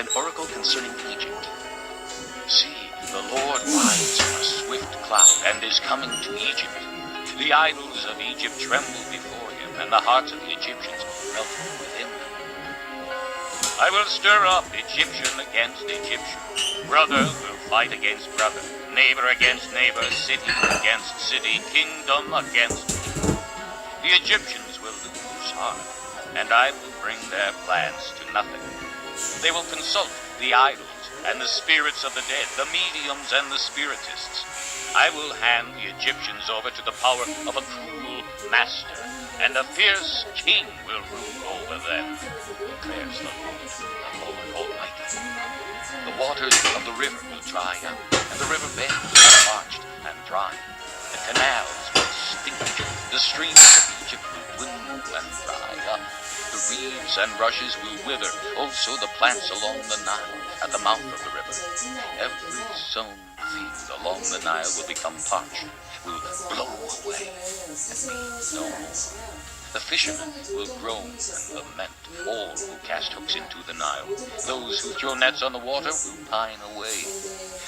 an oracle concerning Egypt. See, the Lord rides on a swift cloud and is coming to Egypt. The idols of Egypt tremble before him, and the hearts of the Egyptians melt within them. I will stir up Egyptian against Egyptian. Brother will fight against brother, neighbor against neighbor, city against city, kingdom against kingdom. The Egyptians will lose heart, and I will bring their plans to nothing. They will consult the idols and the spirits of the dead, the mediums and the spiritists. I will hand the Egyptians over to the power of a cruel master, and a fierce king will rule over them, declares the Lord Almighty. The waters of the river will dry up, and the river beds will be parched and dry. The canals will stink, the streams of Egypt will dwindle and dry up. The reeds and rushes will wither, also the plants along the Nile at the mouth of the river. Every sown field along the Nile will become parched, will blow away, and be no more. The fishermen will groan and lament, all who cast hooks into the Nile. Those who throw nets on the water will pine away.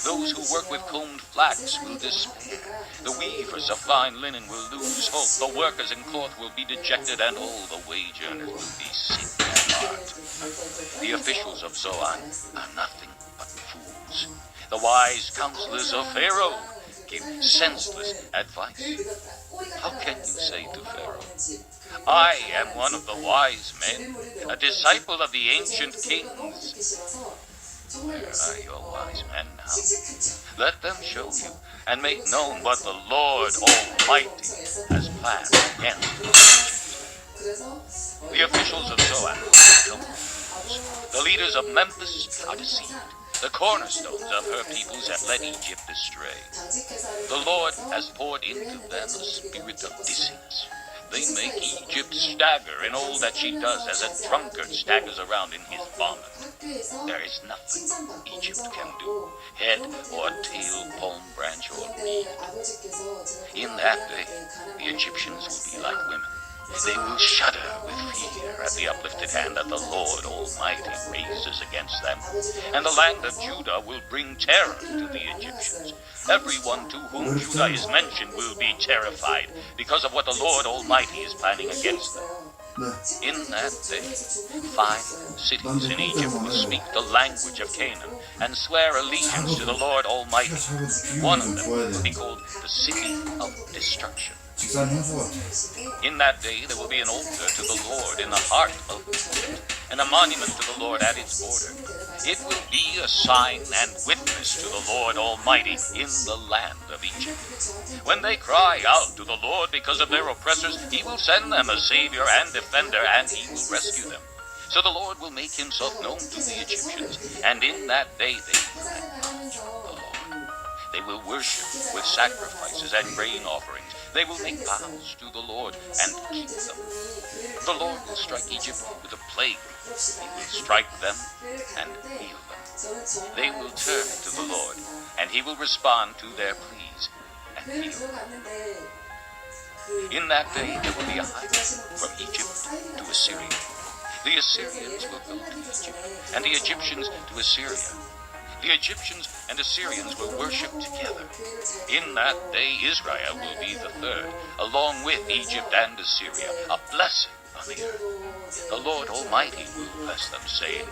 Those who work with combed flax will despair. The weavers of fine linen will lose hope. The workers in cloth will be dejected, and all the wage earners will be sick at heart. The officials of Zoan are nothing but fools. The wise counselors of Pharaoh give senseless advice. How can you say to Pharaoh, I am one of the wise men, a disciple of the ancient kings? Where are your wise men now? Let them show you and make known what the Lord Almighty has planned against Egypt. The officials of Zoan will become fools. The leaders of Memphis are deceived. The cornerstones of her peoples have led Egypt astray. The Lord has poured into them a spirit of dizziness. They make Egypt stagger in all that she does, as a drunkard staggers around in his vomit. There is nothing Egypt can do, head or tail, palm branch or reed. In that day, the Egyptians will be like women. They will shudder with fear at the uplifted hand that the Lord Almighty raises against them. And the land of Judah will bring terror to the Egyptians. Everyone to whom Judah is mentioned will be terrified because of what the Lord Almighty is planning against them. In that day, 5 cities in Egypt will speak the language of Canaan and swear allegiance to the Lord Almighty. One of them will be called the City of Destruction. In that day there will be an altar to the Lord in the heart of Egypt, and a monument to the Lord at its border. It will be a sign and witness to the Lord Almighty in the land of Egypt. When they cry out to the Lord because of their oppressors, he will send them a Savior and defender, and he will rescue them. So the Lord will make himself known to the Egyptians, and in that day they will acknowledge the Lord. They will worship with sacrifices and grain offerings. They will make vows to the Lord and keep them. The Lord will strike Egypt with a plague. He will strike them and heal them. They will turn to the Lord, and he will respond to their pleas and heal them. In that day there will be a highway from Egypt to Assyria. The Assyrians will go to Egypt, and the Egyptians to Assyria. The Egyptians and Assyrians will worship together. In that day Israel will be the third, along with Egypt and Assyria, a blessing on the earth. The Lord Almighty will bless them, saying,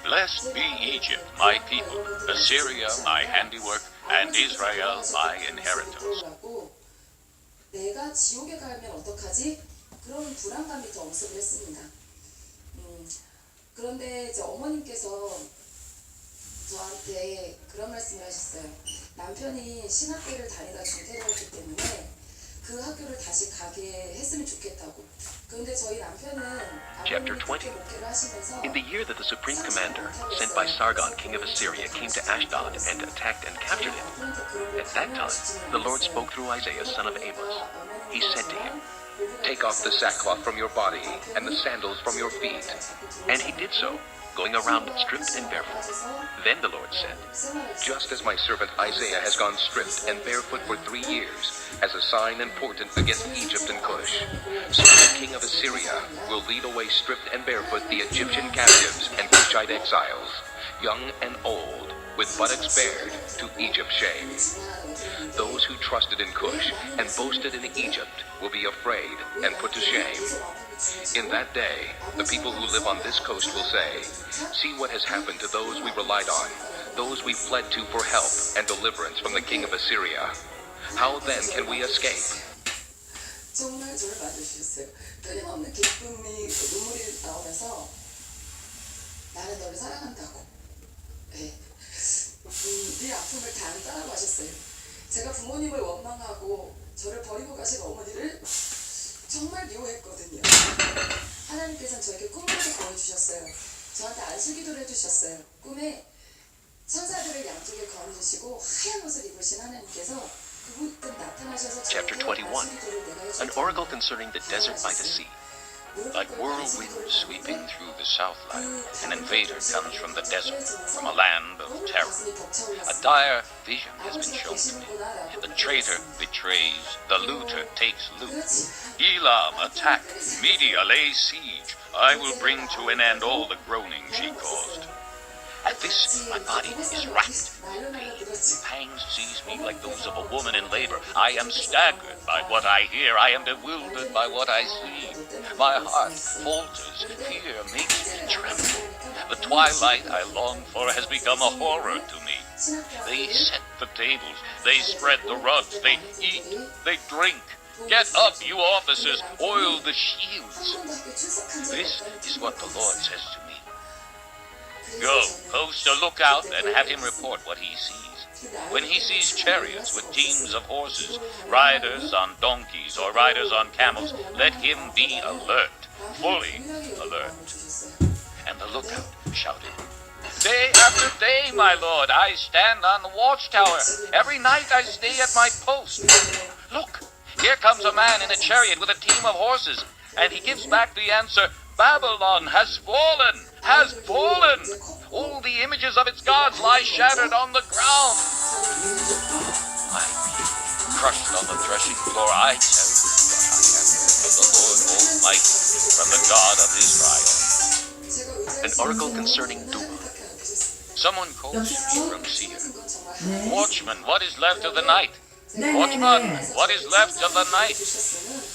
Blessed be Egypt, my people, Assyria, my handiwork, and Israel, my inheritance. 내가 지옥에 가면 어떡하지? 그런 불안감이 더 엄습을 했습니다. 그런데 이제 어머님께서 저한테 그런 말씀을 하셨어요. 남편이 신학교를 다니다 중퇴를 때문에 그 학교를 다시 가게 했으면 좋겠다고. 그런데 저희 남편은 Chapter 20. In the year that the supreme commander, sent by Sargon, king of Assyria, came to Ashdod and attacked and captured it, at that time the Lord spoke through Isaiah, son of Amos. He said to him, Take off the sackcloth from your body and the sandals from your feet. And he did so, going around stripped and barefoot. Then the Lord said, Just as my servant Isaiah has gone stripped and barefoot for 3 years, as a sign and portent against Egypt and Cush, so the king of Assyria will lead away stripped and barefoot the Egyptian captives and Cushite exiles. young and old, with buttocks bared, to Egypt shame. Those who trusted in Cush and boasted in Egypt will be afraid and put to shame. In that day, the people who live on this coast will say, see what has happened to those we relied on, those we fled to for help and deliverance from the king of Assyria. How then can we escape? 정말 저를 만져주셨어요. 끊임없는 기쁨이 눈물이 나오면서 나는 너를 사랑한다고. 네. 네 아픔을 다 안다라고 하셨어요. 제가 부모님을 원망하고 저를 버리고 가신 어머니를 정말 미워했거든요. 하나님께서는 저에게 꿈을 보여주셨어요. 저한테 안식기도를 해주셨어요. 꿈에 천사들을 양쪽에 거느리시고 하얀 옷을 입으신 하나님께서 Chapter 21, an oracle concerning the desert by the sea. Like whirlwinds sweeping through the southland, an invader comes from the desert, from a land of terror. A dire vision has been shown to me. The traitor betrays, the looter takes loot. Elam attack, Media lays siege. I will bring to an end all the groaning she caused. At this, my body is racked. Pangs seize me like those of a woman in labor. I am staggered by what I hear. I am bewildered by what I see. My heart falters. Fear makes me tremble. The twilight I long for has become a horror to me. They set the tables. They spread the rugs. They eat. They drink. Get up, you officers. Oil the shields. This is what the Lord says to me. Go, post a lookout and have him report what he sees. When he sees chariots with teams of horses, riders on donkeys or riders on camels, let him be alert, fully alert. And the lookout shouted, day after day, my lord, I stand on the watchtower. Every night I stay at my post. Look, here comes a man in a chariot with a team of horses, and he gives back the answer, Babylon has fallen, has fallen. All the images of its gods lie shattered on the ground. I crushed on the threshing floor, I tell you what I have heard of the Lord Almighty, from the God of Israel. An oracle concerning Duma. Someone calls to me from Seir. Watchman, what is left of the night? Watchman, what is left of the night?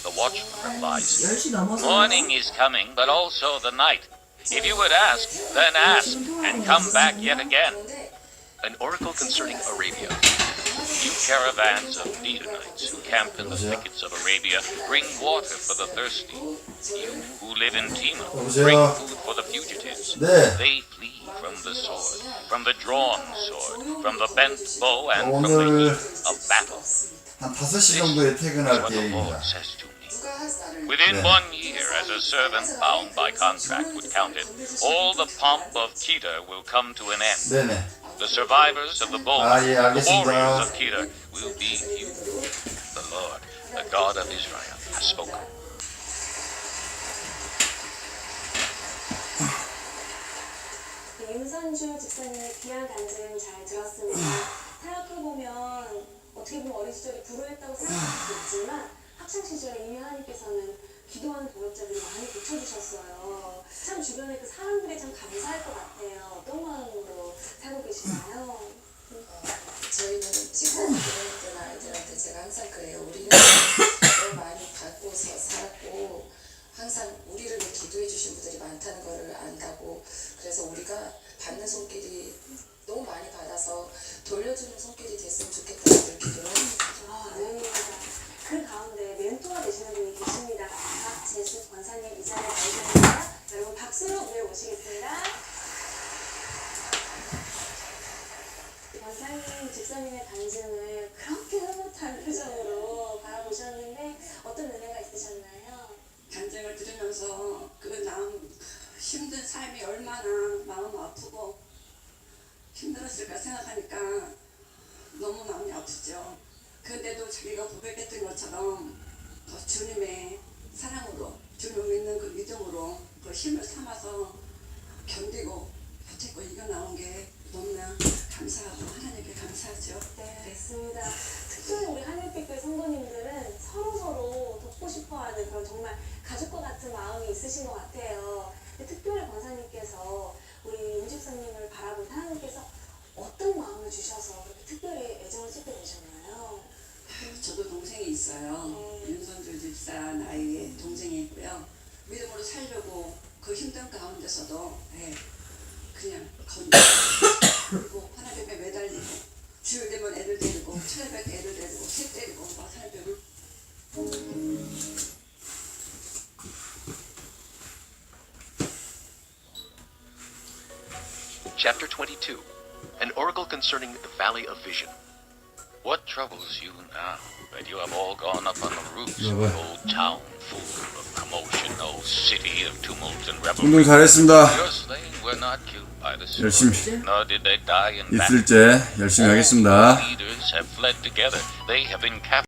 The watchman replies, 10시 넘어서 morning is coming, but also the night. If you would ask, then ask, and come back yet again. An oracle concerning Arabia. You caravans of Edomites who camp in the thickets of Arabia, bring water for the thirsty. You who live in Tema, bring food for the fugitives. 네. They flee from the sword, from the drawn sword, from the bent bow, and from the 오늘 heat of battle. 한 5시 정도에 This is 퇴근할 what the Lord 계획입니다. says to me. Within 네. 1 year, as a servant bound by contract would count it, all the pomp of Kedar will come to an end. 네네. The survivors of the bold, 예, the 알겠습니다. warriors of Kedar will be few. The Lord, the God of Israel, has spoken. 윤선주 집사님의 귀한 간증 잘 들었습니다. 생각해보면 어떻게 보면 어린 시절에 불우했다고 생각할 수도 있지만 학창시절에 이미 하나님께서는 기도하는 동역자들이 많이 고쳐주셨어요. 참 주변에 그 사람들이 참 감사할 것 같아요. 어떤 마음으로 살고 계시나요? 저희는 친구들 때나 아이들한테 제가 항상 그래요. 우리는 너무 많이 받고서 살았고 항상 우리를 위해 기도해 주신 분들이 많다는 거를 안다고. 그래서 우리가 받는 손길이 너무 많이 받아서 돌려주는 손길이 됐으면 좋겠다고 기도를 합니다. 네. 그 가운데 멘토가 되시는 분이 계십니다. 박재수 권사님 이 자리에 나오셨습니다. 여러분 박수로 무대 모시겠습니다. 권사님, 집사님의 간증을 그렇게 흐뭇한 표정으로 바라보셨는데 어떤 은혜가 있으셨나요? 간증을 들으면서 그 남 힘든 삶이 얼마나 마음 아프고 힘들었을까 생각하니까 너무 마음이 아프죠. 근데도 자기가 고백했던 것처럼 주님의 사랑으로 주님을 믿는 그 믿음으로 그 힘을 삼아서 견디고 버티고 이겨나온 게 너무나 감사하고 하나님께 감사하죠. 네, 됐습니다. 특별히 우리 하늘빛교회 성도님들은 서로서로 돕고 싶어하는 그런 정말 가족과 같은 마음이 있으신 것 같아요. 특별히 권사님께서 우리 윤 집사님을 바라본 하나님 그리고 하나님에 매달리고 주일 되면 애들 데리고 철벽 애들 데리고 새 데리고 막 하나님을 Chapter 22. An oracle concerning the Valley of Vision. What troubles you now that you have all gone up on the roofs Yeah, of but- an old town full of commotion, old city of tumult and revelry? 운동 잘했습니다. Your slain were not killed by the sword, 열심히 nor did they die in battle. 있을 때 열심히 하겠습니다. All leaders have fled together. They have been captured.